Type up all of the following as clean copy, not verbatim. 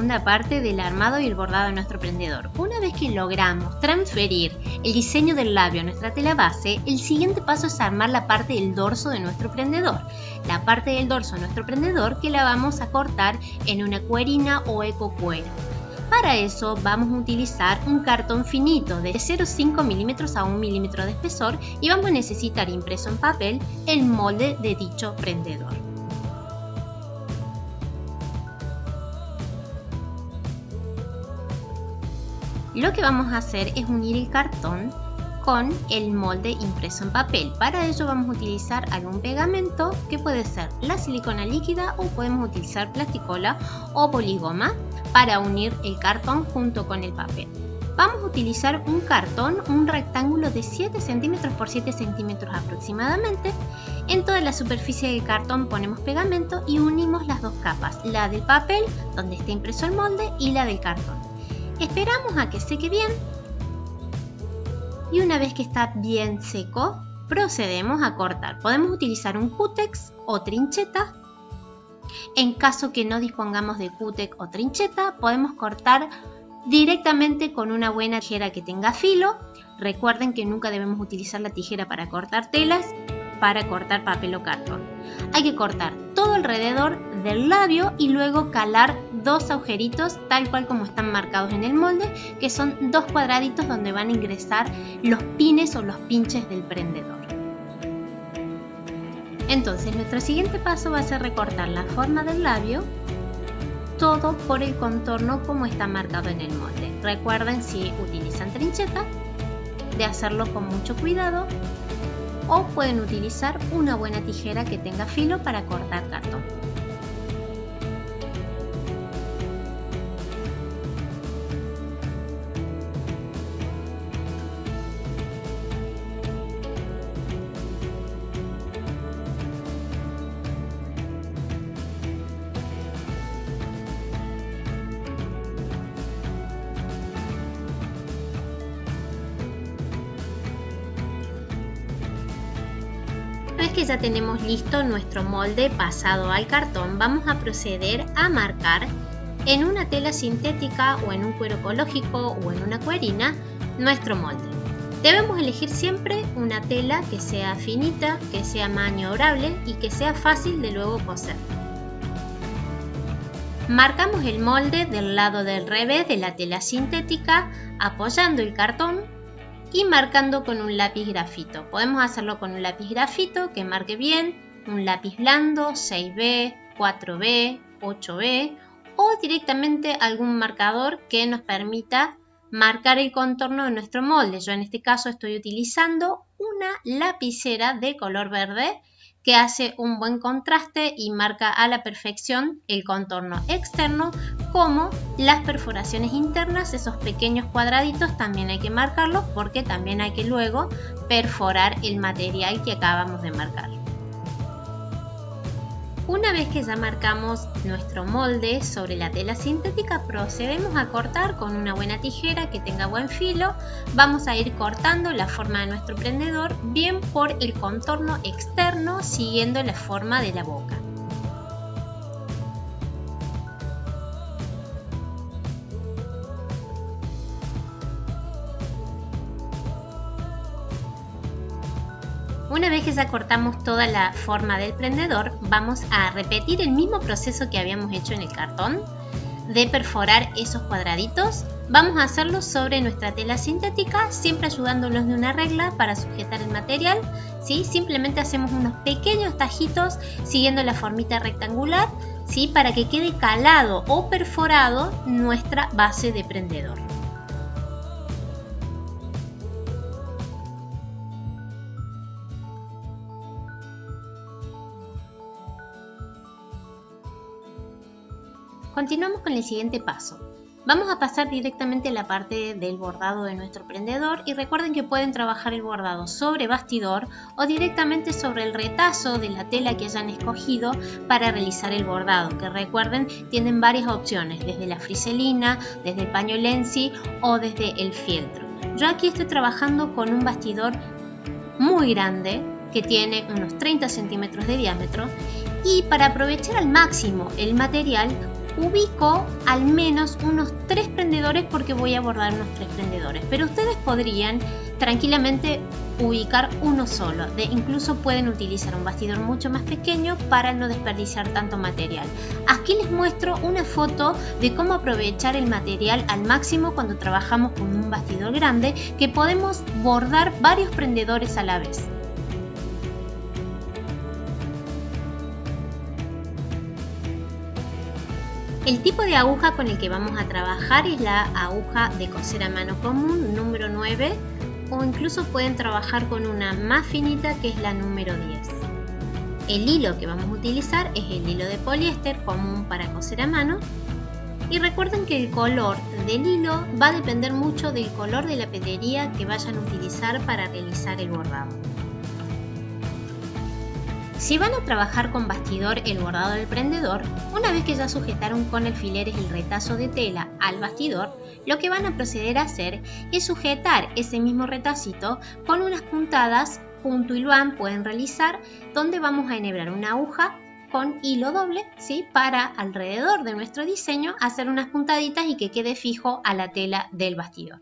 segunda parte del armado y el bordado de nuestro prendedor. Una vez que logramos transferir el diseño del labio a nuestra tela base, el siguiente paso es armar la parte del dorso de nuestro prendedor. La parte del dorso de nuestro prendedor que la vamos a cortar en una cuerina o ecocuero. Para eso vamos a utilizar un cartón finito de 0,5 milímetros a 1 milímetro de espesor y vamos a necesitar impreso en papel el molde de dicho prendedor. Lo que vamos a hacer es unir el cartón con el molde impreso en papel. Para ello vamos a utilizar algún pegamento que puede ser la silicona líquida o podemos utilizar plasticola o poligoma para unir el cartón junto con el papel. Vamos a utilizar un cartón, un rectángulo de 7 centímetros por 7 centímetros aproximadamente. En toda la superficie del cartón ponemos pegamento y unimos las dos capas, la del papel donde está impreso el molde y la del cartón. Esperamos a que seque bien y una vez que está bien seco procedemos a cortar. Podemos utilizar un cútex o trincheta. En caso que no dispongamos de cútex o trincheta podemos cortar directamente con una buena tijera que tenga filo. Recuerden que nunca debemos utilizar la tijera para cortar telas, para cortar papel o cartón. Hay que cortar todo alrededor del labio y luego calar dos agujeritos tal cual como están marcados en el molde, que son dos cuadraditos donde van a ingresar los pines o los pinches del prendedor. Entonces nuestro siguiente paso va a ser recortar la forma del labio, todo por el contorno como está marcado en el molde. Recuerden, si utilizan trincheta, de hacerlo con mucho cuidado, o pueden utilizar una buena tijera que tenga filo para cortar cartón. Una vez que ya tenemos listo nuestro molde pasado al cartón, vamos a proceder a marcar en una tela sintética o en un cuero ecológico o en una cuerina nuestro molde. Debemos elegir siempre una tela que sea finita, que sea maniobrable y que sea fácil de luego coser. Marcamos el molde del lado del revés de la tela sintética apoyando el cartón y marcando con un lápiz grafito. Podemos hacerlo con un lápiz grafito que marque bien, un lápiz blando, 6B, 4B, 8B o directamente algún marcador que nos permita marcar el contorno de nuestro molde. Yo en este caso estoy utilizando una lapicera de color verde que hace un buen contraste y marca a la perfección el contorno externo, como las perforaciones internas. Esos pequeños cuadraditos también hay que marcarlos porque también hay que luego perforar el material que acabamos de marcar. Una vez que ya marcamos nuestro molde sobre la tela sintética, procedemos a cortar con una buena tijera que tenga buen filo. Vamos a ir cortando la forma de nuestro prendedor bien por el contorno externo, siguiendo la forma de la boca. Una vez que ya cortamos toda la forma del prendedor, vamos a repetir el mismo proceso que habíamos hecho en el cartón de perforar esos cuadraditos. Vamos a hacerlo sobre nuestra tela sintética, siempre ayudándonos de una regla para sujetar el material, ¿sí? Simplemente hacemos unos pequeños tajitos siguiendo la formita rectangular, ¿sí? Para que quede calado o perforado nuestra base de prendedor. Continuamos con el siguiente paso. Vamos a pasar directamente a la parte del bordado de nuestro prendedor y recuerden que pueden trabajar el bordado sobre bastidor o directamente sobre el retazo de la tela que hayan escogido para realizar el bordado, que recuerden tienen varias opciones, desde la friselina, desde el paño Lenzi o desde el fieltro. Yo aquí estoy trabajando con un bastidor muy grande que tiene unos 30 centímetros de diámetro y para aprovechar al máximo el material ubico al menos unos 3 prendedores porque voy a bordar unos 3 prendedores, pero ustedes podrían tranquilamente ubicar uno solo. Incluso pueden utilizar un bastidor mucho más pequeño para no desperdiciar tanto material. Aquí les muestro una foto de cómo aprovechar el material al máximo cuando trabajamos con un bastidor grande, que podemos bordar varios prendedores a la vez. El tipo de aguja con el que vamos a trabajar es la aguja de coser a mano común número 9, o incluso pueden trabajar con una más finita que es la número 10. El hilo que vamos a utilizar es el hilo de poliéster común para coser a mano, y recuerden que el color del hilo va a depender mucho del color de la pedrería que vayan a utilizar para realizar el bordado. Si van a trabajar con bastidor el bordado del prendedor, una vez que ya sujetaron con alfileres el retazo de tela al bastidor, lo que van a proceder a hacer es sujetar ese mismo retacito con unas puntadas, punto y luán pueden realizar, donde vamos a enhebrar una aguja con hilo doble, ¿sí? Para alrededor de nuestro diseño hacer unas puntaditas y que quede fijo a la tela del bastidor.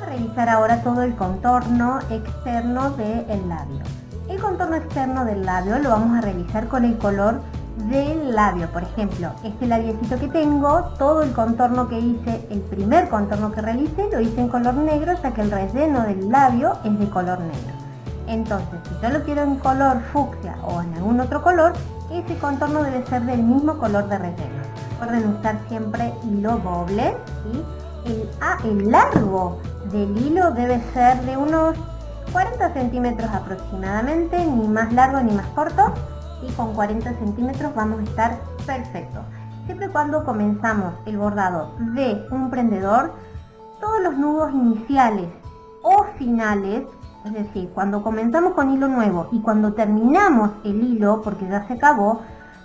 Realizar ahora todo el contorno externo del labio. El contorno externo del labio lo vamos a realizar con el color del labio. Por ejemplo, este labiecito que tengo, todo el contorno que hice, el primer contorno que realicé, lo hice en color negro, ya que el relleno del labio es de color negro. Entonces, si yo lo quiero en color fucsia o en algún otro color, ese contorno debe ser del mismo color de relleno. Recuerden usar siempre hilo doble, ¿sí? El largo del hilo debe ser de unos 40 centímetros aproximadamente, ni más largo ni más corto, y con 40 centímetros vamos a estar perfectos. Siempre y cuando comenzamos el bordado de un prendedor, todos los nudos iniciales o finales, es decir, cuando comenzamos con hilo nuevo y cuando terminamos el hilo, porque ya se acabó,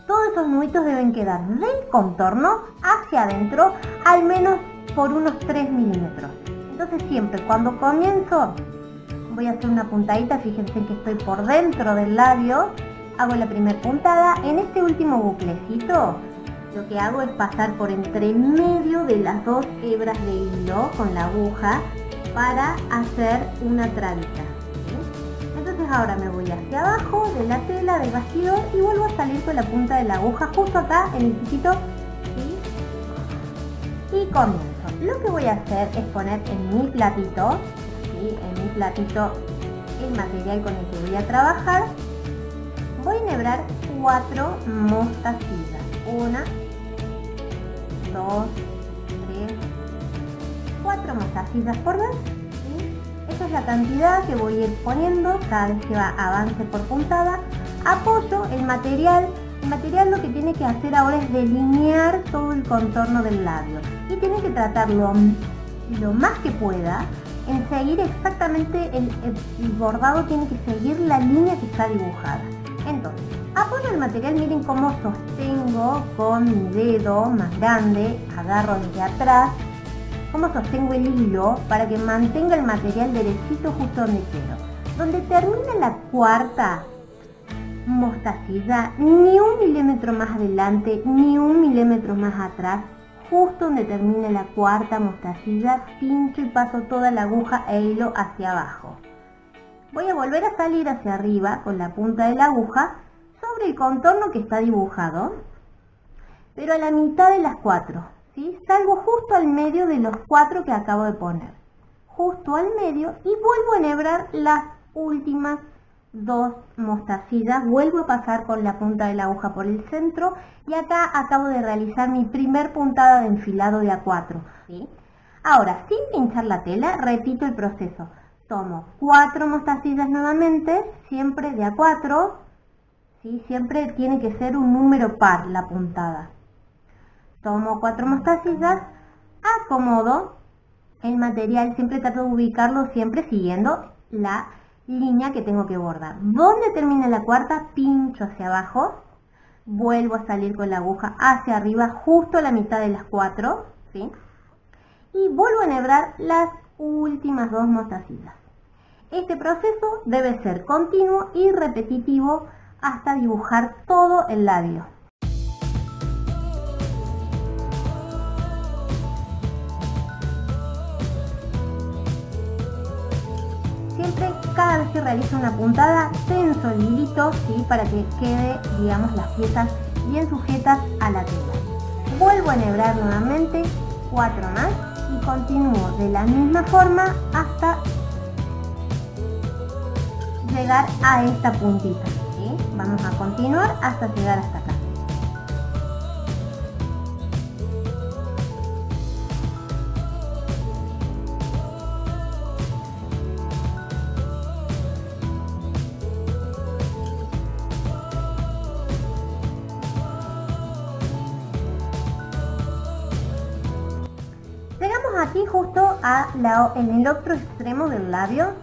todos esos nuditos deben quedar del contorno hacia adentro, al menos por unos 3 milímetros. Entonces siempre cuando comienzo voy a hacer una puntadita, fíjense que estoy por dentro del labio, hago la primera puntada. En este último buclecito lo que hago es pasar por entre medio de las dos hebras de hilo con la aguja para hacer una trabita, ¿sí? Entonces ahora me voy hacia abajo de la tela del bastidor y vuelvo a salir con la punta de la aguja justo acá en el piquito, ¿sí? Y comienzo. Lo que voy a hacer es poner en mi platito, ¿sí? En mi platito el material con el que voy a trabajar. Voy a enhebrar 4 mostacillas. 1, 2, 3, 4 mostacillas por vez, ¿sí? Esa es la cantidad que voy a ir poniendo cada vez que avance por puntada. Apoyo el material. El material lo que tiene que hacer ahora es delinear todo el contorno del labio y tiene que tratarlo lo más que pueda en seguir exactamente el bordado, tiene que seguir la línea que está dibujada. Entonces, apoyo el material, miren cómo sostengo con mi dedo más grande, agarro desde atrás, cómo sostengo el hilo para que mantenga el material derechito justo donde quiero. Donde termina la cuarta mostacilla, ni 1 milímetro más adelante, ni 1 milímetro más atrás, justo donde termine la cuarta mostacilla, pincho y paso toda la aguja e hilo hacia abajo. Voy a volver a salir hacia arriba con la punta de la aguja sobre el contorno que está dibujado, pero a la mitad de las 4, ¿sí? Salgo justo al medio de los 4 que acabo de poner, justo al medio, y vuelvo a enhebrar las últimas 2 mostacillas, vuelvo a pasar con la punta de la aguja por el centro y acá acabo de realizar mi primer puntada de enfilado de A4, ¿sí? Ahora, sin pinchar la tela, repito el proceso. Tomo 4 mostacillas nuevamente, siempre de A4, ¿sí? Siempre tiene que ser un número par la puntada. Tomo 4 mostacillas, acomodo el material, siempre trato de ubicarlo siempre siguiendo la línea que tengo que bordar. Donde termina la cuarta, pincho hacia abajo, vuelvo a salir con la aguja hacia arriba, justo a la mitad de las 4, ¿sí? Y vuelvo a enhebrar las últimas 2 mostacillas. Este proceso debe ser continuo y repetitivo hasta dibujar todo el labio. Siempre, cada vez que realizo una puntada, tenso el hilito, ¿sí? Para que quede, digamos, las piezas bien sujetas a la tela. Vuelvo a enhebrar nuevamente 4 más y continúo de la misma forma hasta llegar a esta puntita, ¿sí? Vamos a continuar hasta llegar hasta acá. Llegamos aquí justo en el otro extremo del labio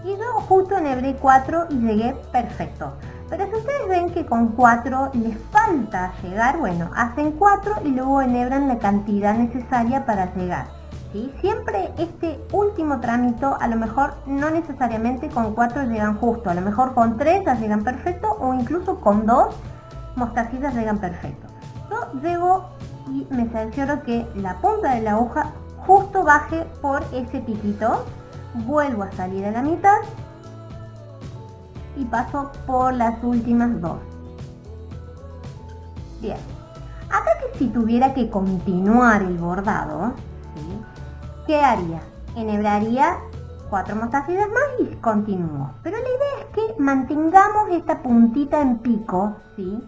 y yo justo enhebré 4 y llegué perfecto. Pero si ustedes ven que con 4 les falta llegar, bueno, hacen 4 y luego enhebran la cantidad necesaria para llegar, ¿sí? Siempre este último trámite, a lo mejor no necesariamente con 4 llegan justo, a lo mejor con 3 ya llegan perfecto o incluso con 2 mostacillas llegan perfecto. Yo llego y me cercioro que la punta de la aguja justo baje por ese piquito, vuelvo a salir a la mitad y paso por las últimas 2. Bien, acá que si tuviera que continuar el bordado, ¿sí? ¿Qué haría? Enhebraría 4 mostacillas más y continúo. Pero la idea es que mantengamos esta puntita en pico, ¿sí?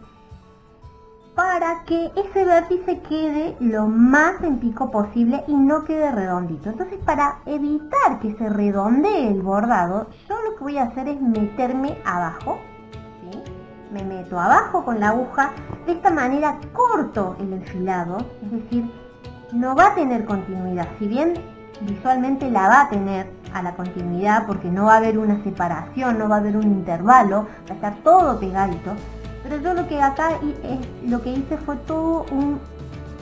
Para que ese vértice quede lo más en pico posible y no quede redondito. Entonces, para evitar que se redondee el bordado, yo lo que voy a hacer es meterme abajo, ¿sí? Me meto abajo con la aguja, de esta manera corto el enfilado, es decir, no va a tener continuidad. Si bien visualmente la va a tener a la continuidad porque no va a haber una separación, no va a haber un intervalo, va a estar todo pegadito. Pero yo lo que hice fue todo un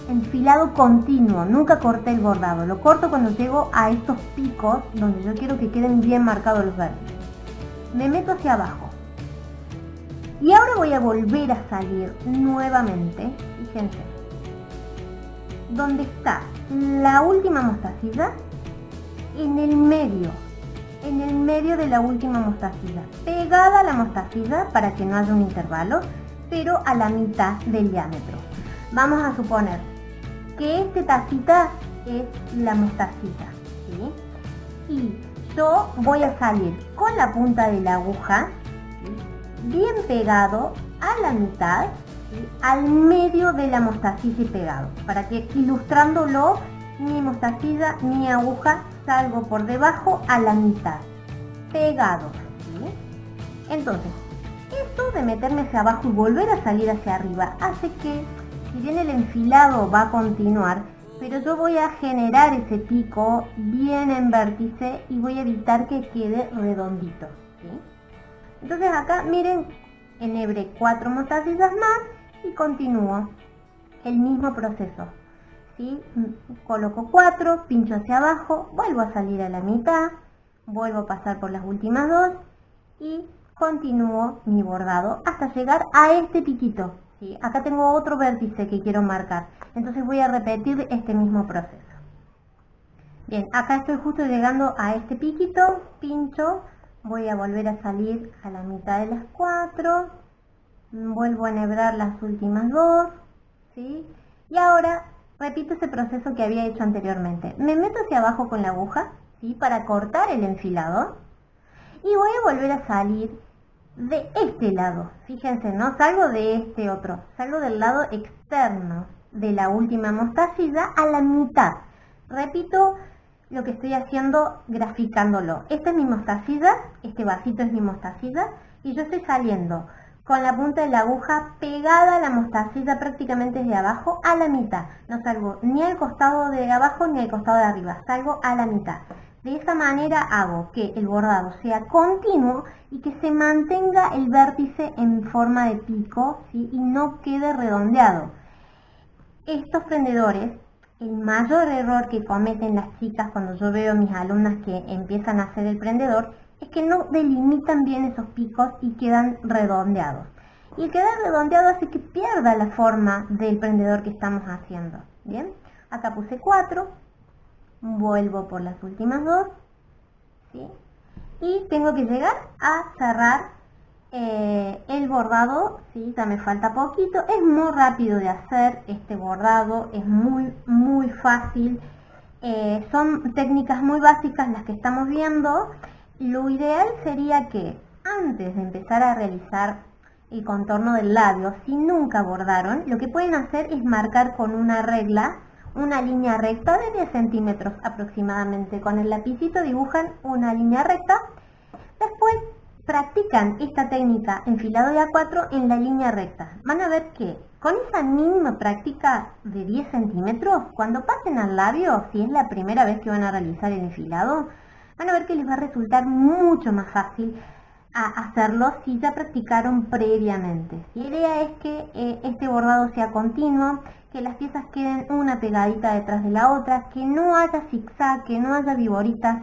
enfilado continuo, nunca corté el bordado, lo corto cuando llego a estos picos donde yo quiero que queden bien marcados los vértices. Me meto hacia abajo y ahora voy a volver a salir nuevamente, fíjense, donde está la última mostacilla, en el medio de la última mostacilla, pegada a la mostacilla para que no haya un intervalo, pero a la mitad del diámetro. Vamos a suponer que este tacita es la mostacilla, ¿sí? Y yo voy a salir con la punta de la aguja, ¿sí? Bien pegado a la mitad, ¿sí? Al medio de la mostacilla y pegado, para que, ilustrándolo, mi mostacilla, mi aguja, salgo por debajo a la mitad, pegado, ¿sí? Entonces, esto de meterme hacia abajo y volver a salir hacia arriba hace que, si bien el enfilado va a continuar, pero yo voy a generar ese pico bien en vértice y voy a evitar que quede redondito, ¿sí? Entonces acá, miren, enhebré 4 mostacillas más y continúo el mismo proceso, ¿sí? Coloco 4, pincho hacia abajo, vuelvo a salir a la mitad, vuelvo a pasar por las últimas 2 y continúo mi bordado hasta llegar a este piquito, ¿sí? Acá tengo otro vértice que quiero marcar, entonces voy a repetir este mismo proceso. Bien, acá estoy justo llegando a este piquito, pincho, voy a volver a salir a la mitad de las 4, vuelvo a enhebrar las últimas 2, ¿sí? Y ahora repito ese proceso que había hecho anteriormente. Me meto hacia abajo con la aguja, ¿sí? Para cortar el enfilado y voy a volver a salir de este lado. Fíjense, no salgo de este otro, salgo del lado externo de la última mostacilla a la mitad. Repito lo que estoy haciendo graficándolo. Esta es mi mostacilla, este vasito es mi mostacilla y yo estoy saliendo con la punta de la aguja pegada a la mostacilla prácticamente desde abajo a la mitad. No salgo ni al costado de abajo ni al costado de arriba, salgo a la mitad. De esa manera hago que el bordado sea continuo y que se mantenga el vértice en forma de pico, ¿sí? Y no quede redondeado. Estos prendedores, el mayor error que cometen las chicas cuando yo veo a mis alumnas que empiezan a hacer el prendedor, es que no delimitan bien esos picos y quedan redondeados. Y el quedar redondeado hace que pierda la forma del prendedor que estamos haciendo. Bien, acá puse 4, vuelvo por las últimas 2, ¿sí? Y tengo que llegar a cerrar el bordado, ¿sí? Ya me falta poquito. Es muy rápido de hacer este bordado, es muy fácil. Son técnicas muy básicas las que estamos viendo. Lo ideal sería que antes de empezar a realizar el contorno del labio, si nunca bordaron, lo que pueden hacer es marcar con una regla una línea recta de 10 centímetros aproximadamente. Con el lapicito dibujan una línea recta. Después practican esta técnica enfilado de A4 en la línea recta. Van a ver que con esa mínima práctica de 10 centímetros, cuando pasen al labio, si es la primera vez que van a realizar el enfilado, van a ver que les va a resultar mucho más fácil hacerlo si ya practicaron previamente. La idea es que este bordado sea continuo, que las piezas queden una pegadita detrás de la otra, que no haya zigzag, que no haya viboritas,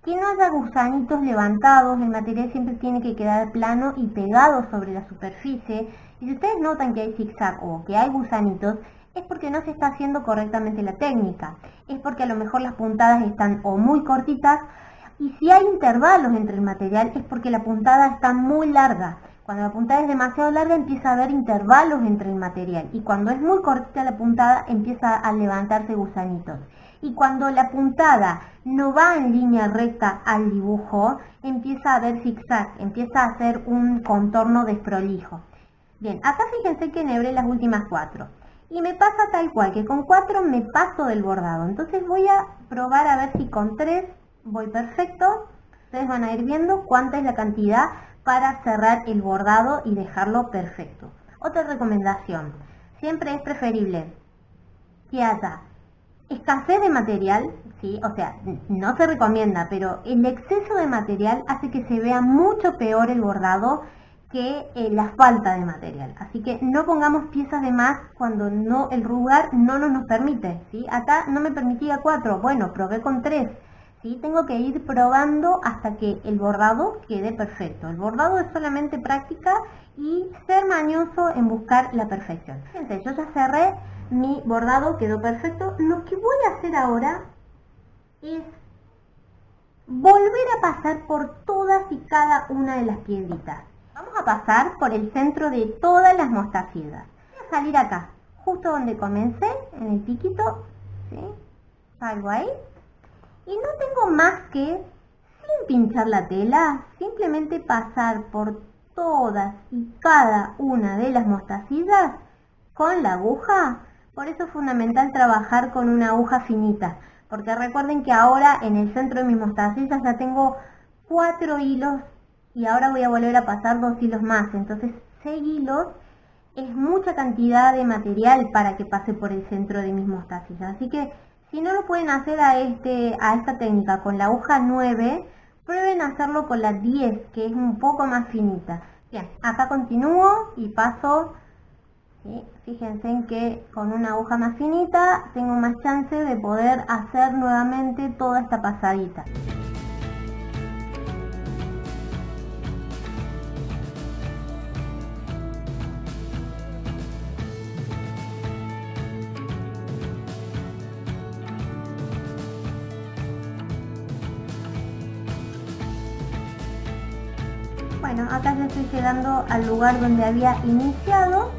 que no haya gusanitos levantados. El material siempre tiene que quedar plano y pegado sobre la superficie. Y si ustedes notan que hay zigzag o que hay gusanitos, es porque no se está haciendo correctamente la técnica. Es porque a lo mejor las puntadas están o muy cortitas, y si hay intervalos entre el material es porque la puntada está muy larga. Cuando la puntada es demasiado larga empieza a haber intervalos entre el material, y cuando es muy cortita la puntada empieza a levantarse gusanitos. Y cuando la puntada no va en línea recta al dibujo, empieza a haber zigzag, empieza a hacer un contorno desprolijo. Bien, acá fíjense que enhebré las últimas 4. Y me pasa tal cual, que con 4 me paso del bordado. Entonces voy a probar a ver si con 3 voy perfecto. Ustedes van a ir viendo cuánta es la cantidad para cerrar el bordado y dejarlo perfecto. Otra recomendación, siempre es preferible que haya escasez de material, ¿sí? O sea, no se recomienda, pero el exceso de material hace que se vea mucho peor el bordado que la falta de material. Así que no pongamos piezas de más cuando no, el lugar no nos permite, ¿sí? Acá no me permitía 4, bueno, probé con 3. ¿Sí? Tengo que ir probando hasta que el bordado quede perfecto. El bordado es solamente práctica y ser mañoso en buscar la perfección. Fíjense, yo ya cerré mi bordado, quedó perfecto. Lo que voy a hacer ahora es volver a pasar por todas y cada una de las piedritas. Vamos a pasar por el centro de todas las mostacillas. Voy a salir acá, justo donde comencé, en el piquito, ¿sí? Salgo ahí. Y no tengo más que, sin pinchar la tela, simplemente pasar por todas y cada una de las mostacillas con la aguja. Por eso es fundamental trabajar con una aguja finita, porque recuerden que ahora en el centro de mis mostacillas ya tengo 4 hilos y ahora voy a volver a pasar 2 hilos más. Entonces 6 hilos es mucha cantidad de material para que pase por el centro de mis mostacillas. Así que si no lo pueden hacer a esta técnica con la aguja 9, prueben hacerlo con la 10, que es un poco más finita. Bien, acá continúo y paso, ¿sí? Fíjense en que con una aguja más finita tengo más chance de poder hacer nuevamente toda esta pasadita. Bueno, acá ya estoy llegando al lugar donde había iniciado.